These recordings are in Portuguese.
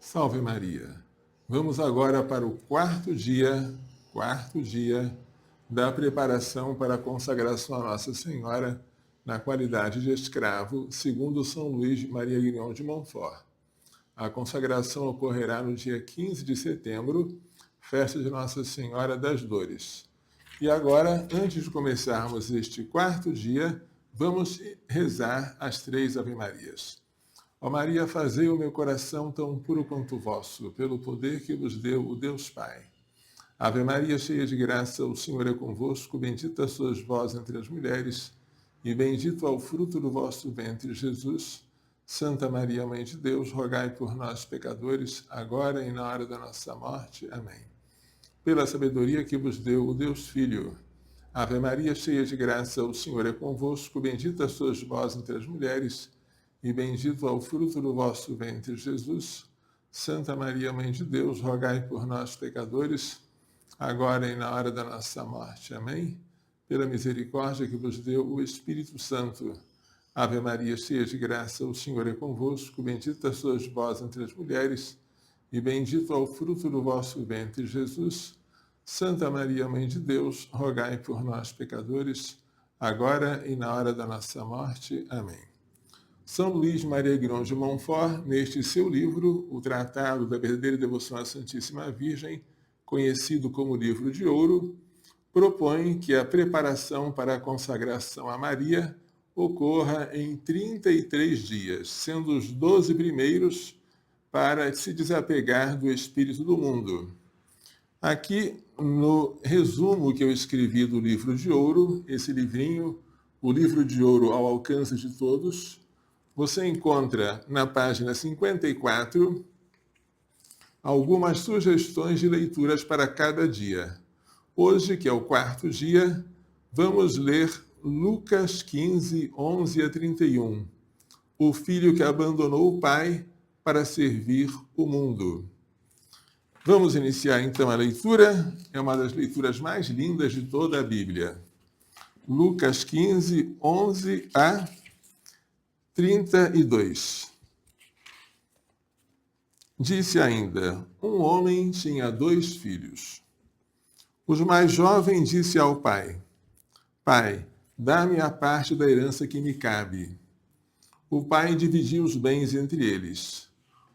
Salve Maria! Vamos agora para o quarto dia da preparação para a consagração a Nossa Senhora na qualidade de escravo, segundo São Luís Maria Grignon de Montfort. A consagração ocorrerá no dia 15 de setembro, festa de Nossa Senhora das Dores. E agora, antes de começarmos este quarto dia, vamos rezar as 3 Ave-Marias. Ó Maria, fazei o meu coração tão puro quanto o vosso, pelo poder que vos deu o Deus Pai. Ave Maria, cheia de graça, o Senhor é convosco, bendita sois vós entre as mulheres, e bendito é o fruto do vosso ventre, Jesus. Santa Maria, Mãe de Deus, rogai por nós, pecadores, agora e na hora da nossa morte. Amém. Pela sabedoria que vos deu o Deus Filho. Ave Maria, cheia de graça, o Senhor é convosco, bendita sois vós entre as mulheres, e bendito é o fruto do vosso ventre, Jesus. Santa Maria, Mãe de Deus, rogai por nós, pecadores, agora e na hora da nossa morte. Amém? Pela misericórdia que vos deu o Espírito Santo. Ave Maria, cheia de graça, o Senhor é convosco, bendita sois vós entre as mulheres, e bendito é o fruto do vosso ventre, Jesus. Santa Maria, Mãe de Deus, rogai por nós, pecadores, agora e na hora da nossa morte. Amém. São Luís Maria Grignon de Montfort, neste seu livro, o Tratado da Verdadeira Devoção à Santíssima Virgem, conhecido como Livro de Ouro, propõe que a preparação para a consagração a Maria ocorra em 33 dias, sendo os 12 primeiros para se desapegar do espírito do mundo. Aqui, no resumo que eu escrevi do Livro de Ouro, esse livrinho, o Livro de Ouro ao alcance de todos, você encontra na página 54 algumas sugestões de leituras para cada dia. Hoje, que é o quarto dia, vamos ler Lucas 15, 11 a 31. O filho que abandonou o pai para servir o mundo. Vamos iniciar então a leitura. É uma das leituras mais lindas de toda a Bíblia. Lucas 15, 11 a 32. Disse ainda: um homem tinha 2 filhos. O mais jovem disse ao pai: Pai, dá-me a parte da herança que me cabe. O pai dividiu os bens entre eles.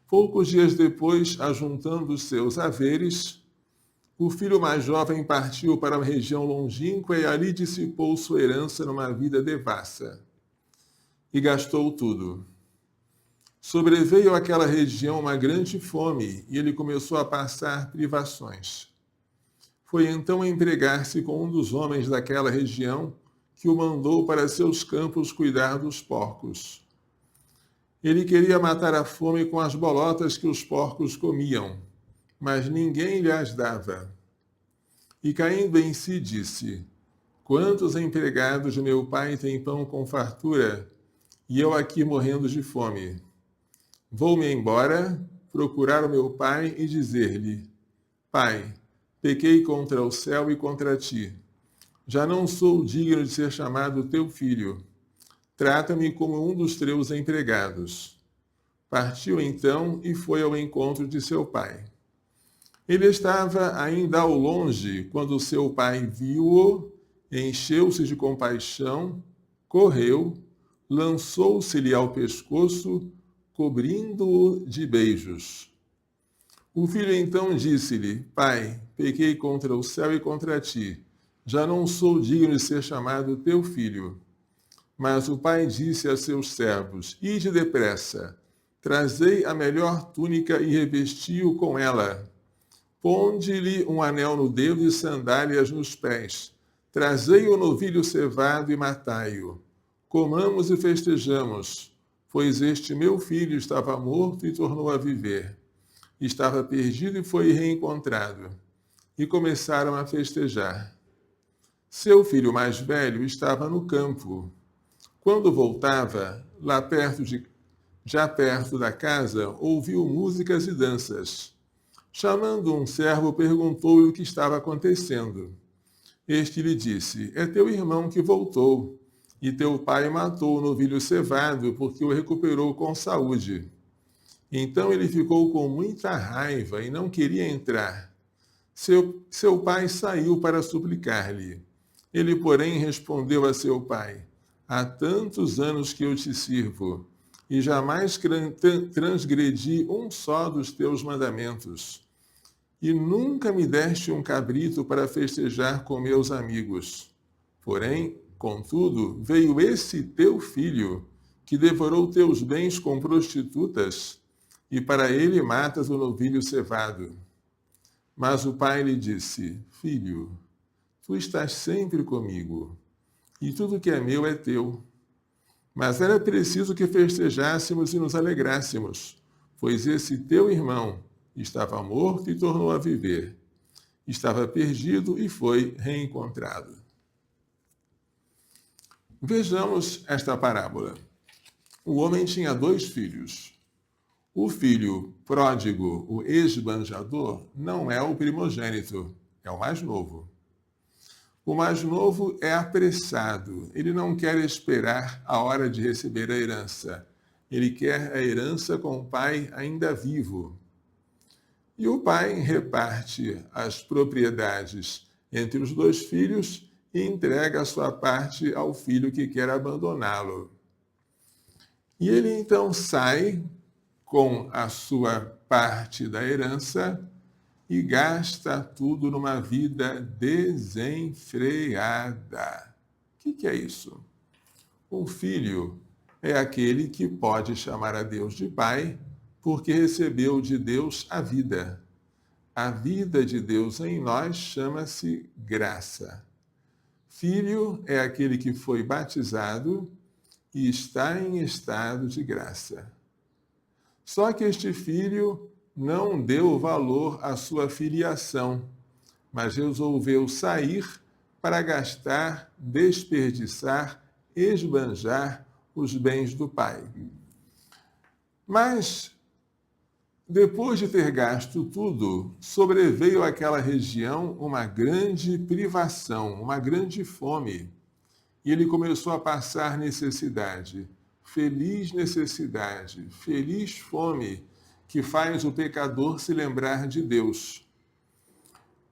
Poucos dias depois, ajuntando os seus haveres, o filho mais jovem partiu para uma região longínqua e ali dissipou sua herança numa vida devassa. E gastou tudo. Sobreveio àquela região uma grande fome e ele começou a passar privações. Foi então empregar-se com um dos homens daquela região que o mandou para seus campos cuidar dos porcos. Ele queria matar a fome com as bolotas que os porcos comiam, mas ninguém lhe as dava. E caindo em si disse: quantos empregados de meu pai têm pão com fartura, e eu aqui morrendo de fome? Vou-me embora, procurar o meu pai e dizer-lhe: Pai, pequei contra o céu e contra ti. Já não sou digno de ser chamado teu filho. Trata-me como um dos teus empregados. Partiu então e foi ao encontro de seu pai. Ele estava ainda ao longe quando seu pai viu-o, encheu-se de compaixão, correu, lançou-se-lhe ao pescoço, cobrindo-o de beijos. O filho então disse-lhe: Pai, pequei contra o céu e contra ti. Já não sou digno de ser chamado teu filho. Mas o pai disse a seus servos: Ide depressa, trazei a melhor túnica e revesti-o com ela. Ponde-lhe um anel no dedo e sandálias nos pés. Trazei o novilho cevado e matai-o. Comamos e festejamos, pois este meu filho estava morto e tornou a viver. Estava perdido e foi reencontrado. E começaram a festejar. Seu filho mais velho estava no campo. Quando voltava, já perto da casa, ouviu músicas e danças. Chamando um servo, perguntou-lhe o que estava acontecendo. Este lhe disse: é teu irmão que voltou, e teu pai matou o novilho cevado, porque o recuperou com saúde. Então ele ficou com muita raiva e não queria entrar. Seu pai saiu para suplicar-lhe. Ele, porém, respondeu a seu pai: Há tantos anos que eu te sirvo, e jamais transgredi um só dos teus mandamentos. E nunca me deste um cabrito para festejar com meus amigos. Porém, contudo, veio esse teu filho, que devorou teus bens com prostitutas, e para ele matas o novilho cevado. Mas o pai lhe disse: Filho, tu estás sempre comigo, e tudo que é meu é teu. Mas era preciso que festejássemos e nos alegrássemos, pois esse teu irmão estava morto e tornou a viver. Estava perdido e foi reencontrado. Vejamos esta parábola. O homem tinha 2 filhos. O filho pródigo, o esbanjador, não é o primogênito, é o mais novo. O mais novo é apressado, ele não quer esperar a hora de receber a herança. Ele quer a herança com o pai ainda vivo. E o pai reparte as propriedades entre os 2 filhos e entrega a sua parte ao filho que quer abandoná-lo. E ele então sai com a sua parte da herança e gasta tudo numa vida desenfreada. O que é isso? Um filho é aquele que pode chamar a Deus de pai, porque recebeu de Deus a vida. A vida de Deus em nós chama-se graça. Filho é aquele que foi batizado e está em estado de graça. Só que este filho não deu valor à sua filiação, mas resolveu sair para gastar, desperdiçar, esbanjar os bens do pai. Mas, depois de ter gasto tudo, sobreveio àquela região uma grande privação, uma grande fome. E ele começou a passar necessidade. Feliz necessidade, feliz fome, que faz o pecador se lembrar de Deus.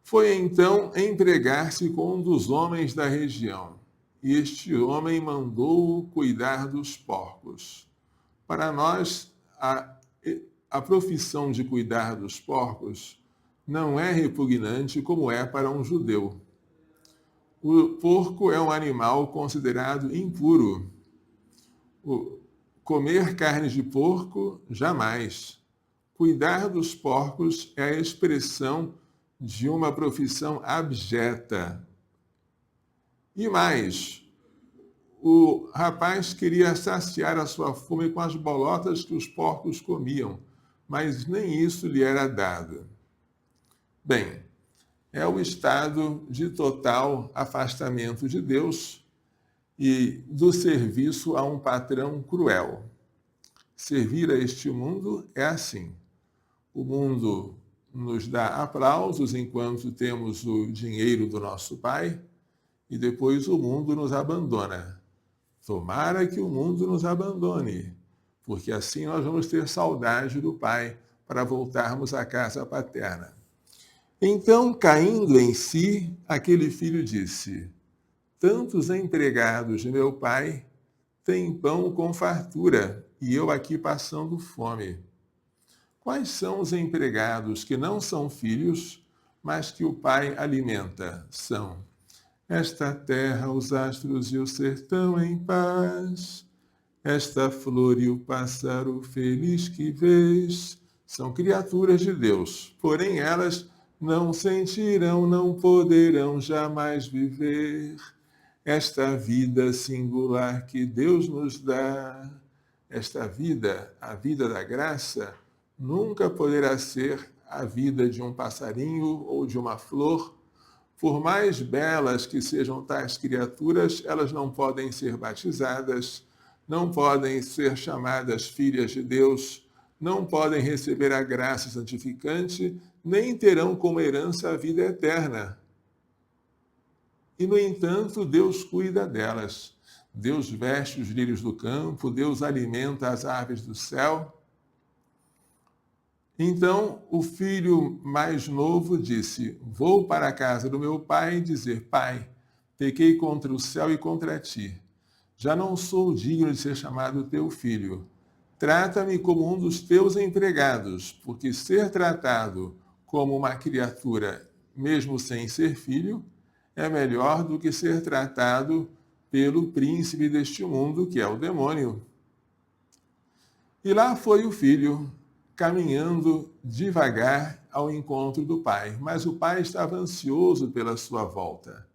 Foi então empregar-se com um dos homens da região, e este homem mandou-o cuidar dos porcos. Para nós, a profissão de cuidar dos porcos não é repugnante como é para um judeu. O porco é um animal considerado impuro. Comer carne de porco, jamais. Cuidar dos porcos é a expressão de uma profissão abjeta. E mais, o rapaz queria saciar a sua fome com as bolotas que os porcos comiam, mas nem isso lhe era dado. Bem, é o estado de total afastamento de Deus e do serviço a um patrão cruel. Servir a este mundo é assim. O mundo nos dá aplausos enquanto temos o dinheiro do nosso pai e depois o mundo nos abandona. Tomara que o mundo nos abandone, porque assim nós vamos ter saudade do pai para voltarmos à casa paterna. Então, caindo em si, aquele filho disse: Tantos empregados de meu pai têm pão com fartura, e eu aqui passando fome. Quais são os empregados que não são filhos, mas que o pai alimenta? São esta terra, os astros e o sertão em paz, esta flor e o pássaro feliz que vês. São criaturas de Deus, porém elas não sentirão, não poderão jamais viver esta vida singular que Deus nos dá. Esta vida, a vida da graça, nunca poderá ser a vida de um passarinho ou de uma flor. Por mais belas que sejam tais criaturas, elas não podem ser batizadas, não podem ser chamadas filhas de Deus, não podem receber a graça santificante, nem terão como herança a vida eterna. E, no entanto, Deus cuida delas. Deus veste os lírios do campo, Deus alimenta as aves do céu. Então o filho mais novo disse: Vou para a casa do meu pai e dizer: Pai, pequei contra o céu e contra ti. Já não sou digno de ser chamado teu filho. Trata-me como um dos teus empregados, porque ser tratado como uma criatura, mesmo sem ser filho, é melhor do que ser tratado pelo príncipe deste mundo, que é o demônio. E lá foi o filho, caminhando devagar ao encontro do pai, mas o pai estava ansioso pela sua volta.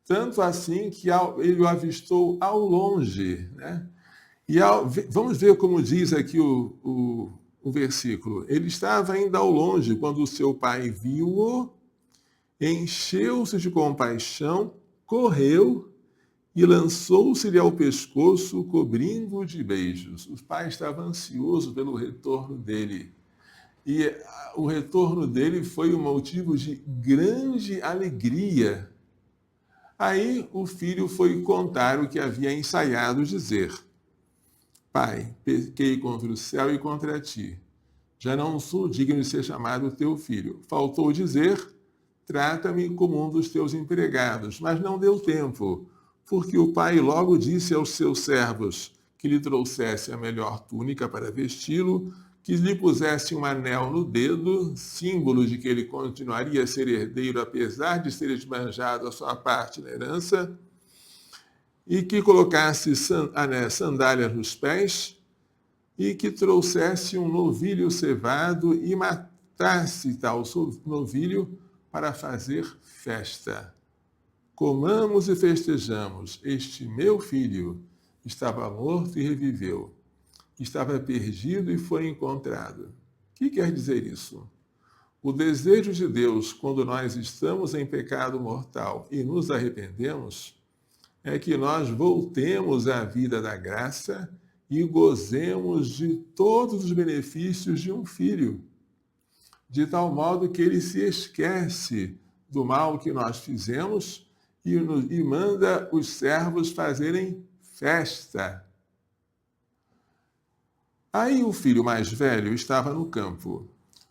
Tanto assim que ele o avistou ao longe, né? Vamos ver como diz aqui o versículo. Ele estava ainda ao longe quando o seu pai viu-o, encheu-se de compaixão, correu e lançou-se-lhe ao pescoço, cobrindo-o de beijos. O pai estava ansioso pelo retorno dele. E o retorno dele foi um motivo de grande alegria. Aí o filho foi contar o que havia ensaiado dizer. Pai, pequei contra o céu e contra ti. Já não sou digno de ser chamado teu filho. Faltou dizer, trata-me como um dos teus empregados. Mas não deu tempo, porque o pai logo disse aos seus servos que lhe trouxesse a melhor túnica para vesti-lo, que lhe pusesse um anel no dedo, símbolo de que ele continuaria a ser herdeiro, apesar de ser esbanjado a sua parte na herança, e que colocasse sandálias nos pés, e que trouxesse um novilho cevado e matasse tal novilho para fazer festa. Comamos e festejamos. Este meu filho estava morto e reviveu. Estava perdido e foi encontrado. O que quer dizer isso? O desejo de Deus, quando nós estamos em pecado mortal e nos arrependemos, é que nós voltemos à vida da graça e gozemos de todos os benefícios de um filho, de tal modo que ele se esquece do mal que nós fizemos e manda os servos fazerem festa. Aí o filho mais velho estava no campo.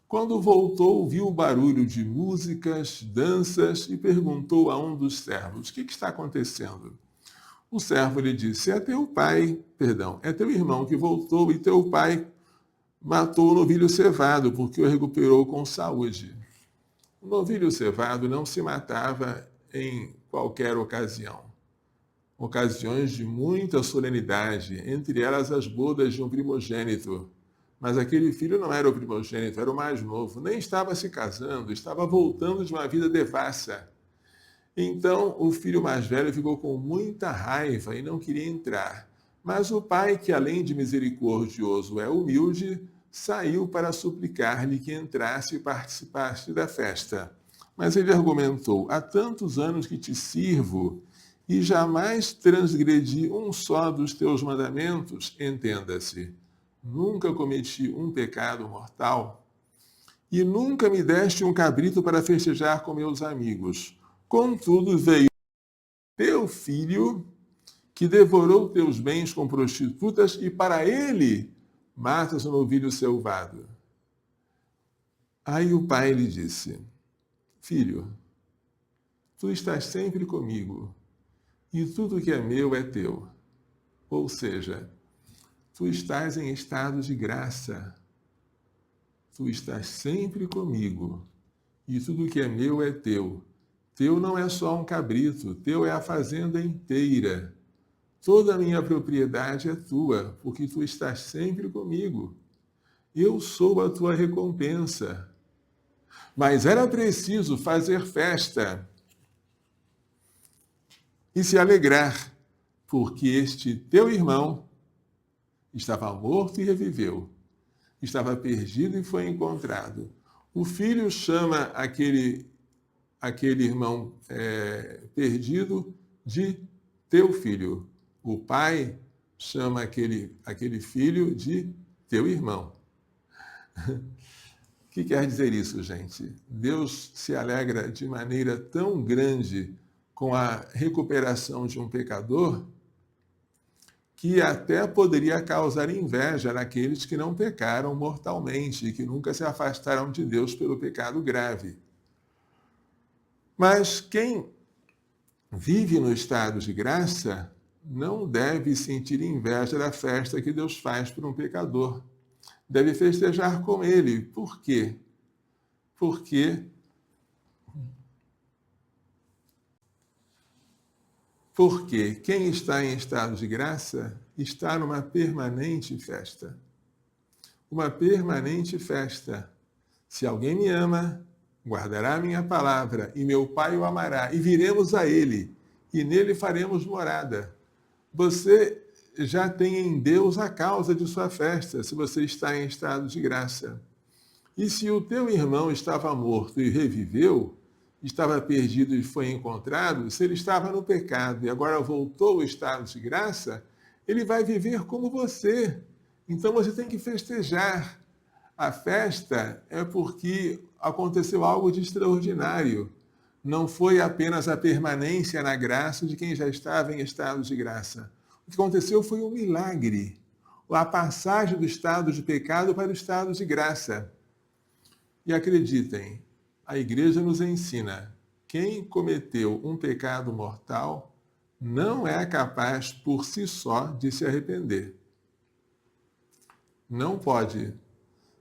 Quando voltou, viu o barulho de músicas, danças e perguntou a um dos servos: O que está acontecendo? O servo lhe disse: é teu irmão que voltou e teu pai matou o novilho cevado porque o recuperou com saúde. O novilho cevado não se matava em qualquer ocasião. Ocasiões de muita solenidade, entre elas as bodas de um primogênito. Mas aquele filho não era o primogênito, era o mais novo, nem estava se casando, estava voltando de uma vida devassa. Então o filho mais velho ficou com muita raiva e não queria entrar. Mas o pai, que além de misericordioso é humilde, saiu para suplicar-lhe que entrasse e participasse da festa. Mas ele argumentou: há tantos anos que te sirvo e jamais transgredi um só dos teus mandamentos, entenda-se. Nunca cometi um pecado mortal e nunca me deste um cabrito para festejar com meus amigos. Contudo, veio teu filho, que devorou teus bens com prostitutas, e para ele matas um novilho cevado. Aí o pai lhe disse: Filho, tu estás sempre comigo, e tudo que é meu é teu. Ou seja, tu estás em estado de graça. Tu estás sempre comigo, e tudo que é meu é teu. Teu não é só um cabrito, teu é a fazenda inteira. Toda a minha propriedade é tua, porque tu estás sempre comigo. Eu sou a tua recompensa. Mas era preciso fazer festa e se alegrar, porque este teu irmão estava morto e reviveu. Estava perdido e foi encontrado. O filho chama aquele irmão perdido de teu filho. O pai chama aquele filho de teu irmão. O que quer dizer isso, gente? Deus se alegra de maneira tão grande com a recuperação de um pecador que até poderia causar inveja naqueles que não pecaram mortalmente e que nunca se afastaram de Deus pelo pecado grave. Mas quem vive no estado de graça não deve sentir inveja da festa que Deus faz por um pecador. Deve festejar com ele. Por quê? Porque quem está em estado de graça está numa permanente festa. Uma permanente festa. Se alguém me ama, guardará a minha palavra, e meu Pai o amará, e viremos a ele, e nele faremos morada. Você já tem em Deus a causa de sua festa, se você está em estado de graça. E se o teu irmão estava morto e reviveu, estava perdido e foi encontrado, se ele estava no pecado e agora voltou ao estado de graça, ele vai viver como você. Então você tem que festejar. A festa é porque aconteceu algo de extraordinário. Não foi apenas a permanência na graça de quem já estava em estado de graça. O que aconteceu foi um milagre. A passagem do estado de pecado para o estado de graça. E acreditem, a igreja nos ensina, quem cometeu um pecado mortal não é capaz por si só de se arrepender. Não pode.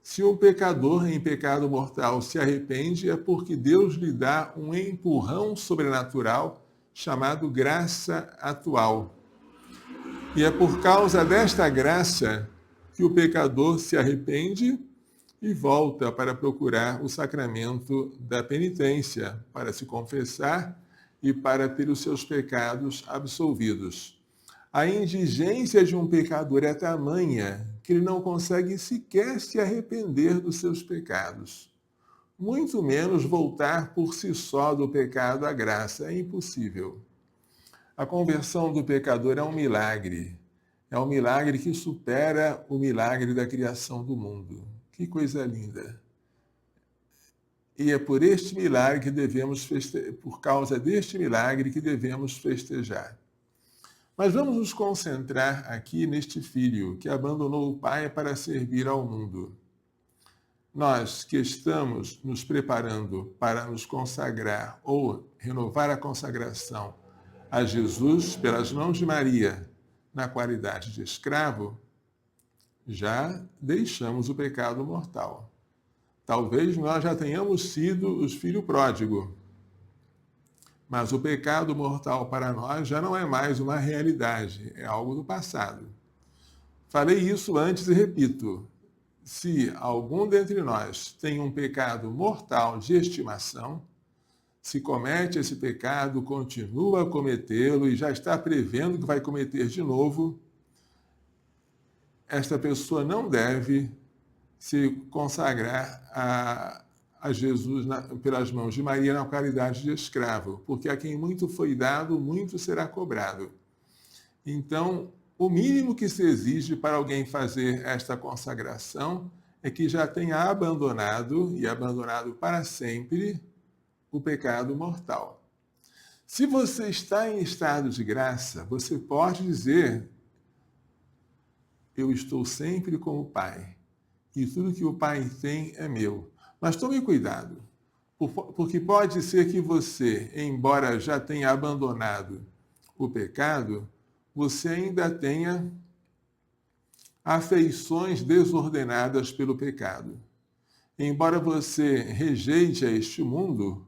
Se um pecador em pecado mortal se arrepende, é porque Deus lhe dá um empurrão sobrenatural chamado graça atual. E é por causa desta graça que o pecador se arrepende e volta para procurar o sacramento da penitência, para se confessar e para ter os seus pecados absolvidos. A indigência de um pecador é tamanha que ele não consegue sequer se arrepender dos seus pecados. Muito menos voltar por si só do pecado à graça. É impossível. A conversão do pecador é um milagre. É um milagre que supera o milagre da criação do mundo. Que coisa linda! E é por este milagre que devemos por causa deste milagre que devemos festejar. Mas vamos nos concentrar aqui neste filho que abandonou o pai para servir ao mundo. Nós que estamos nos preparando para nos consagrar ou renovar a consagração a Jesus pelas mãos de Maria na qualidade de escravo, já deixamos o pecado mortal. Talvez nós já tenhamos sido os filhos pródigos, mas o pecado mortal para nós já não é mais uma realidade, é algo do passado. Falei isso antes e repito. Se algum dentre nós tem um pecado mortal de estimação, se comete esse pecado, continua a cometê-lo e já está prevendo que vai cometer de novo, esta pessoa não deve se consagrar a Jesus pelas mãos de Maria na qualidade de escravo, porque a quem muito foi dado, muito será cobrado. Então, o mínimo que se exige para alguém fazer esta consagração é que já tenha abandonado, e abandonado para sempre, o pecado mortal. Se você está em estado de graça, você pode dizer: eu estou sempre com o Pai, e tudo que o Pai tem é meu. Mas tome cuidado, porque pode ser que você, embora já tenha abandonado o pecado, você ainda tenha afeições desordenadas pelo pecado. Embora você rejeite a este mundo,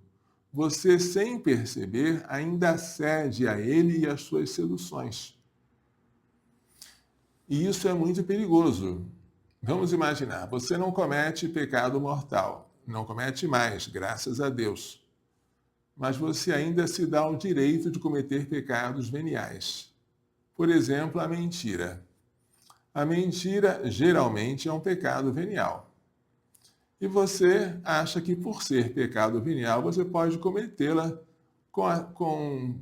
você, sem perceber, ainda cede a ele e às suas seduções. E isso é muito perigoso. Vamos imaginar, você não comete pecado mortal, não comete mais, graças a Deus. Mas você ainda se dá o direito de cometer pecados veniais. Por exemplo, a mentira. A mentira geralmente é um pecado venial. E você acha que por ser pecado venial, você pode cometê-la com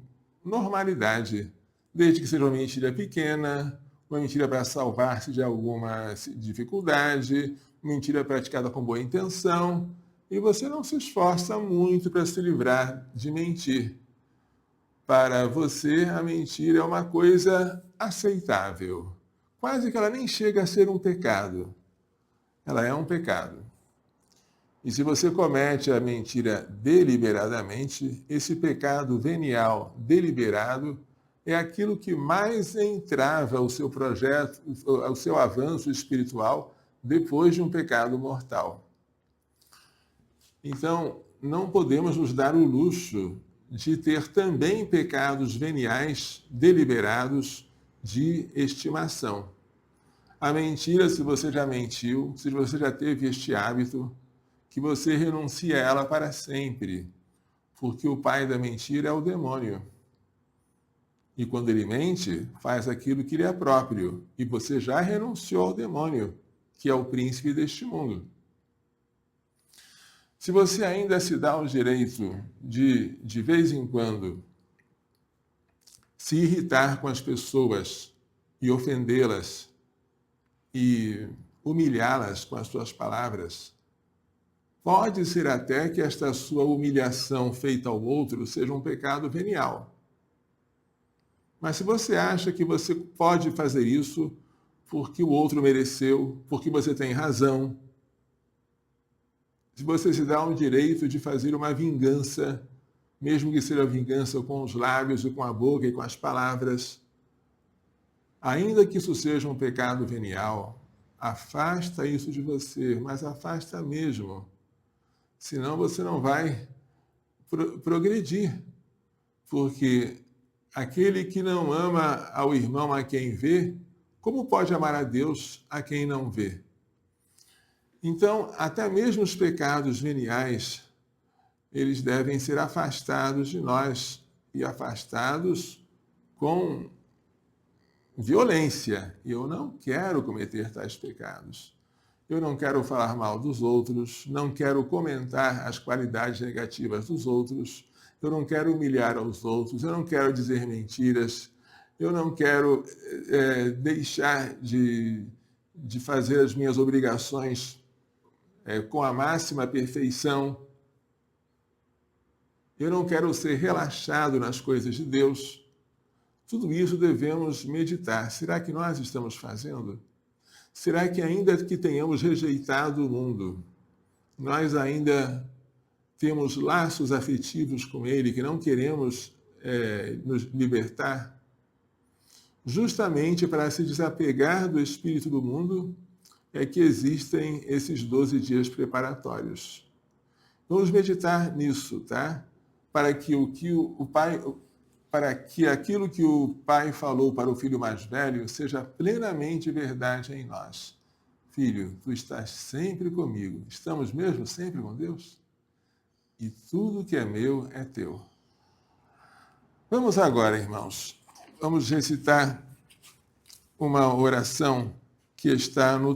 normalidade, desde que seja uma mentira pequena, uma mentira para salvar-se de alguma dificuldade, uma mentira praticada com boa intenção, e você não se esforça muito para se livrar de mentir. para você, a mentira é uma coisa aceitável. Quase que ela nem chega a ser um pecado. Ela é um pecado. E se você comete a mentira deliberadamente, esse pecado venial deliberado é aquilo que mais entrava o seu projeto, o seu avanço espiritual depois de um pecado mortal. Então, não podemos nos dar o luxo de ter também pecados veniais deliberados de estimação. A mentira, se você já mentiu, se você já teve este hábito, que você renuncie a ela para sempre, porque o pai da mentira é o demônio. E quando ele mente, faz aquilo que lhe é próprio, e você já renunciou ao demônio, que é o príncipe deste mundo. Se você ainda se dá o direito de vez em quando, se irritar com as pessoas e ofendê-las e humilhá-las com as suas palavras, pode ser até que esta sua humilhação feita ao outro seja um pecado venial. Mas se você acha que você pode fazer isso porque o outro mereceu, porque você tem razão, se você se dá o direito de fazer uma vingança, mesmo que seja vingança com os lábios e com a boca e com as palavras, ainda que isso seja um pecado venial, afasta isso de você, mas afasta mesmo. Senão você não vai progredir, porque aquele que não ama ao irmão a quem vê, como pode amar a Deus a quem não vê? Então, até mesmo os pecados veniais, eles devem ser afastados de nós, e afastados com violência. E eu não quero cometer tais pecados. Eu não quero falar mal dos outros, não quero comentar as qualidades negativas dos outros, eu não quero humilhar aos outros, eu não quero dizer mentiras, eu não quero deixar de fazer as minhas obrigações com a máxima perfeição. Eu não quero ser relaxado nas coisas de Deus. Tudo isso devemos meditar. Será que nós estamos fazendo? Será que ainda que tenhamos rejeitado o mundo, nós ainda temos laços afetivos com ele que não queremos nos libertar? Justamente para se desapegar do espírito do mundo é que existem esses 12 dias preparatórios. Vamos meditar nisso, tá? Para que aquilo que o pai falou para o filho mais velho seja plenamente verdade em nós. Filho, tu estás sempre comigo. Estamos mesmo sempre com Deus? E tudo que é meu é teu. Vamos agora, irmãos, vamos recitar uma oração que está no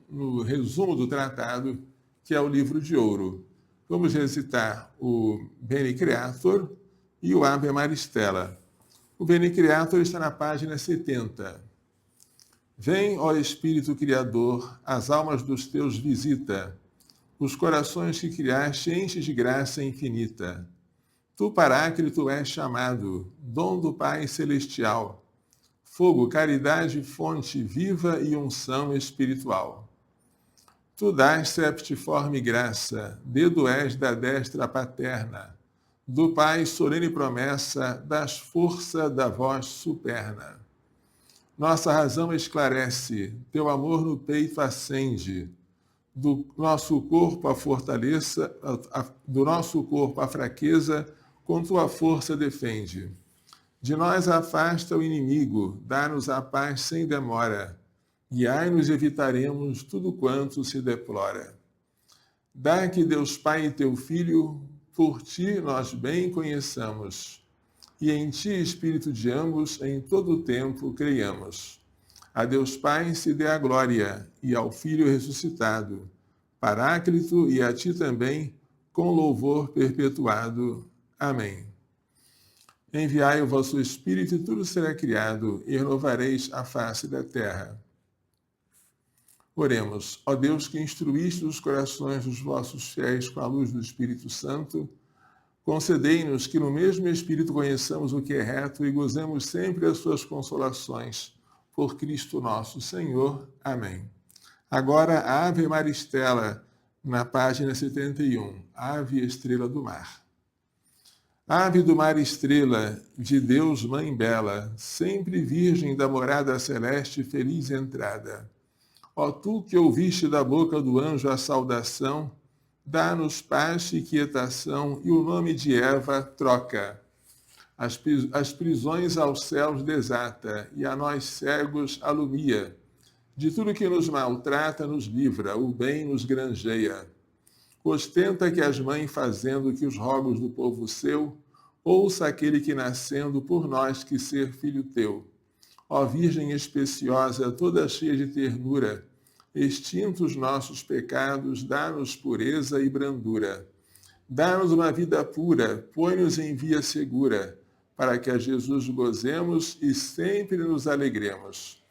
no resumo do tratado, que é o livro de ouro. Vamos recitar o Bene Creator e o Ave Maristela. O Bene Creator está na página 70. Vem, ó Espírito Criador, as almas dos teus visita, os corações que criaste enches de graça infinita. Tu, Paráclito, és chamado, dom do Pai Celestial, fogo, caridade, fonte viva e unção espiritual. Tu dás septiforme graça, dedo és da destra paterna, do Pai solene promessa, das força da voz superna. Nossa razão esclarece, teu amor no peito acende, do nosso corpo a fortaleza, do nosso corpo a fraqueza, com tua força defende. De nós afasta o inimigo, dá-nos a paz sem demora, guiai-nos e evitaremos tudo quanto se deplora. Dá que Deus Pai e teu Filho, por ti nós bem conheçamos, e em ti, Espírito de ambos, em todo o tempo creiamos. A Deus Pai se dê a glória, e ao Filho ressuscitado, Paráclito, e a ti também, com louvor perpetuado. Amém. Enviai o vosso Espírito, e tudo será criado, e renovareis a face da terra. Oremos. Ó Deus, que instruíste os corações dos vossos fiéis com a luz do Espírito Santo, Concedei-nos que no mesmo Espírito conheçamos o que é reto e gozemos sempre as suas consolações. Por Cristo nosso Senhor. Amém. Agora, a Ave Maristela, na página 71, Ave Estrela do Mar. Ave do mar estrela, de Deus mãe bela, sempre virgem da morada celeste, feliz entrada. Ó tu que ouviste da boca do anjo a saudação, dá-nos paz e quietação, e o nome de Eva troca. As prisões aos céus desata, e a nós cegos alumia. De tudo que nos maltrata nos livra, o bem nos granjeia. Ostenta que as mães fazendo que os rogos do povo seu, ouça aquele que nascendo por nós quis ser filho teu. Ó Virgem especiosa, toda cheia de ternura, extintos nossos pecados, dá-nos pureza e brandura. Dá-nos uma vida pura, põe-nos em via segura, para que a Jesus gozemos e sempre nos alegremos.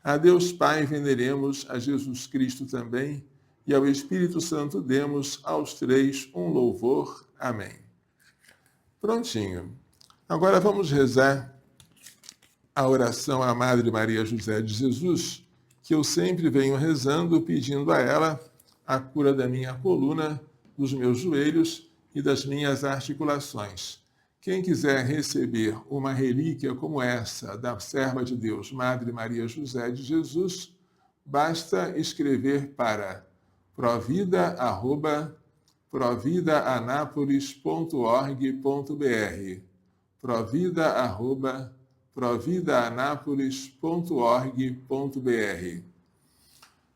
A Deus Pai veneremos, a Jesus Cristo também, e ao Espírito Santo demos, aos três, um louvor. Amém. Prontinho. Agora vamos rezar a oração à Madre Maria José de Jesus, que eu sempre venho rezando, pedindo a ela a cura da minha coluna, dos meus joelhos e das minhas articulações. Quem quiser receber uma relíquia como essa da serva de Deus, Madre Maria José de Jesus, basta escrever para provida@providaanapolis.org.br provida@providaanapolis.org.br.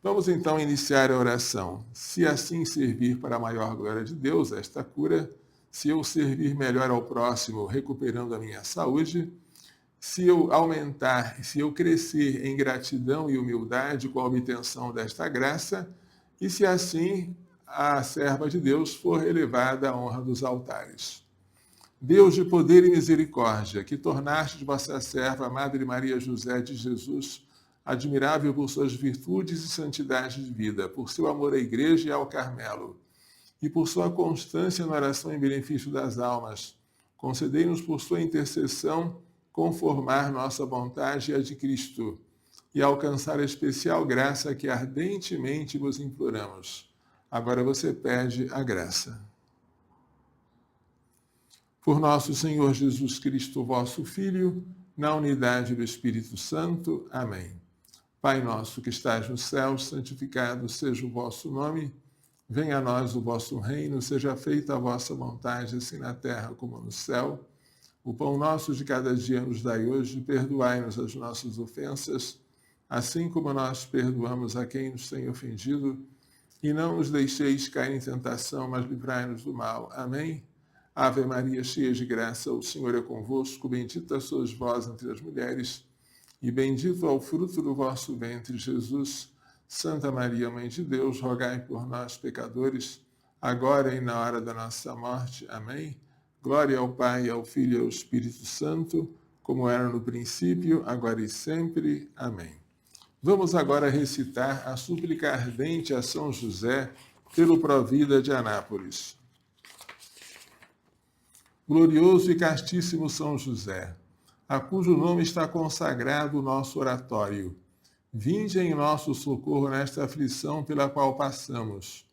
Vamos então iniciar a oração. Se assim servir para a maior glória de Deus esta cura, se eu servir melhor ao próximo, recuperando a minha saúde, se eu aumentar, se eu crescer em gratidão e humildade com a obtenção desta graça, e se assim a serva de Deus for elevada à honra dos altares. Deus de poder e misericórdia, que tornaste vossa serva, Madre Maria José de Jesus, admirável por suas virtudes e santidade de vida, por seu amor à Igreja e ao Carmelo, e por sua constância na oração em benefício das almas, concedei-nos por sua intercessão conformar nossa vontade à de Cristo e alcançar a especial graça que ardentemente vos imploramos. Agora você pede a graça. Por nosso Senhor Jesus Cristo, vosso Filho, na unidade do Espírito Santo. Amém. Pai nosso que estás no céu, santificado seja o vosso nome. Venha a nós o vosso reino, seja feita a vossa vontade, assim na terra como no céu. O pão nosso de cada dia nos dai hoje, perdoai-nos as nossas ofensas, assim como nós perdoamos a quem nos tem ofendido. E não nos deixeis cair em tentação, mas livrai-nos do mal. Amém. Ave Maria, cheia de graça, o Senhor é convosco, bendita sois vós entre as mulheres, e bendito é o fruto do vosso ventre, Jesus. Santa Maria, Mãe de Deus, rogai por nós, pecadores, agora e na hora da nossa morte. Amém. Glória ao Pai, ao Filho e ao Espírito Santo, como era no princípio, agora e sempre. Amém. Vamos agora recitar a súplica ardente a São José pelo Provida de Anápolis. Glorioso e castíssimo São José, a cujo nome está consagrado o nosso oratório, vinde em nosso socorro nesta aflição pela qual passamos.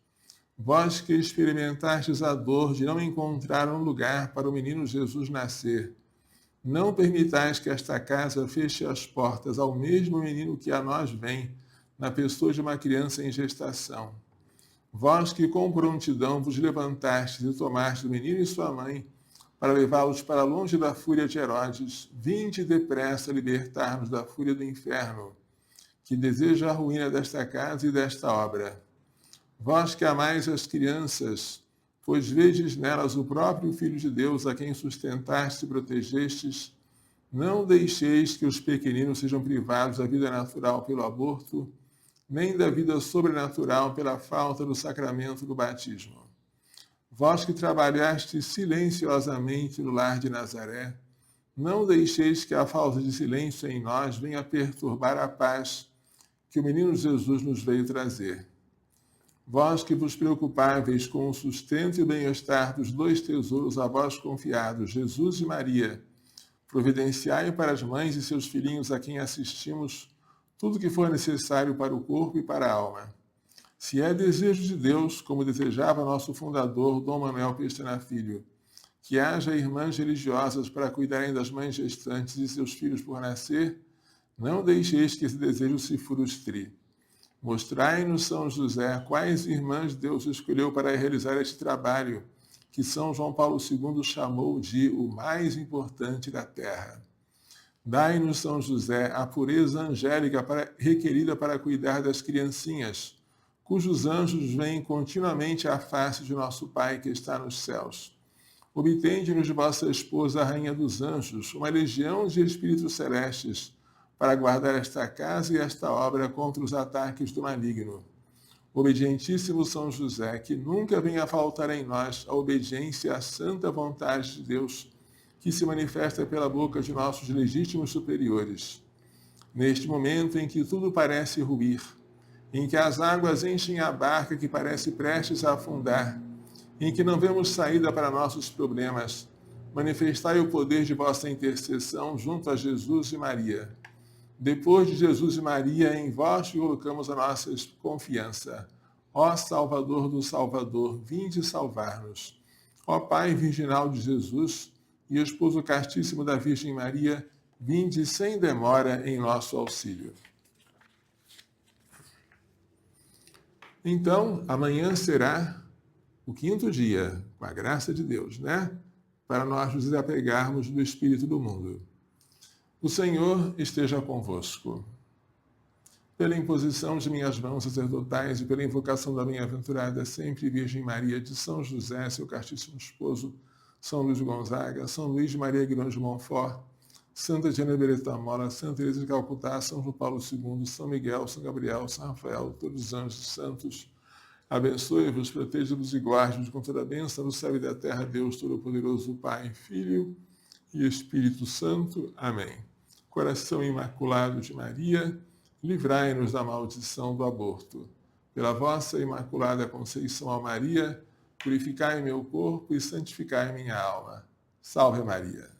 Vós que experimentastes a dor de não encontrar um lugar para o menino Jesus nascer, não permitais que esta casa feche as portas ao mesmo menino que a nós vem, na pessoa de uma criança em gestação. Vós que com prontidão vos levantastes e tomastes o menino e sua mãe, para levá-los para longe da fúria de Herodes, vinde depressa libertar-nos da fúria do inferno, que deseja a ruína desta casa e desta obra. Vós que amais as crianças, pois vedes nelas o próprio Filho de Deus, a quem sustentastes e protegestes, não deixeis que os pequeninos sejam privados da vida natural pelo aborto, nem da vida sobrenatural pela falta do sacramento do batismo. Vós que trabalhastes silenciosamente no lar de Nazaré, não deixeis que a falta de silêncio em nós venha perturbar a paz que o menino Jesus nos veio trazer. Vós que vos preocupáveis com o sustento e o bem-estar dos dois tesouros a vós confiados, Jesus e Maria, providenciai para as mães e seus filhinhos a quem assistimos tudo que for necessário para o corpo e para a alma. Se é desejo de Deus, como desejava nosso fundador, Dom Manuel Pestana Filho, que haja irmãs religiosas para cuidarem das mães gestantes e seus filhos por nascer, não deixeis que esse desejo se frustre. Mostrai-nos, São José, quais irmãs Deus escolheu para realizar este trabalho, que São João Paulo II chamou de o mais importante da terra. Dai-nos, São José, a pureza angélica requerida para cuidar das criancinhas, cujos anjos vêm continuamente à face de nosso Pai que está nos céus. Obtende-nos de vossa esposa, a Rainha dos Anjos, uma legião de espíritos celestes, para guardar esta casa e esta obra contra os ataques do maligno. Obedientíssimo São José, que nunca venha a faltar em nós a obediência à santa vontade de Deus, que se manifesta pela boca de nossos legítimos superiores. Neste momento em que tudo parece ruir, em que as águas enchem a barca que parece prestes a afundar, em que não vemos saída para nossos problemas, manifestai o poder de vossa intercessão junto a Jesus e Maria. Depois de Jesus e Maria, em vós colocamos a nossa confiança. Ó Salvador do Salvador, vinde salvar-nos. Ó Pai virginal de Jesus e Esposo castíssimo da Virgem Maria, vinde sem demora em nosso auxílio. Então, amanhã será o 5º dia, com a graça de Deus, né? Para nós nos desapegarmos do espírito do mundo. O Senhor esteja convosco. Pela imposição de minhas mãos sacerdotais e pela invocação da bem-aventurada sempre Virgem Maria, de São José, seu castíssimo esposo, São Luís Gonzaga, São Luís de Maria Guilhom de Montfort, Santa Genevieve Mola, Santa Teresa de Calcutá, São João Paulo II, São Miguel, São Gabriel, São Rafael, todos os anjos santos, abençoe-vos, proteja-vos e guarde-vos com toda a bênção do céu e da terra, Deus Todo-Poderoso, Pai, Filho e Espírito Santo. Amém. Coração Imaculado de Maria, livrai-nos da maldição do aborto. Pela vossa Imaculada Conceição a Maria, purificai meu corpo e santificai minha alma. Salve Maria.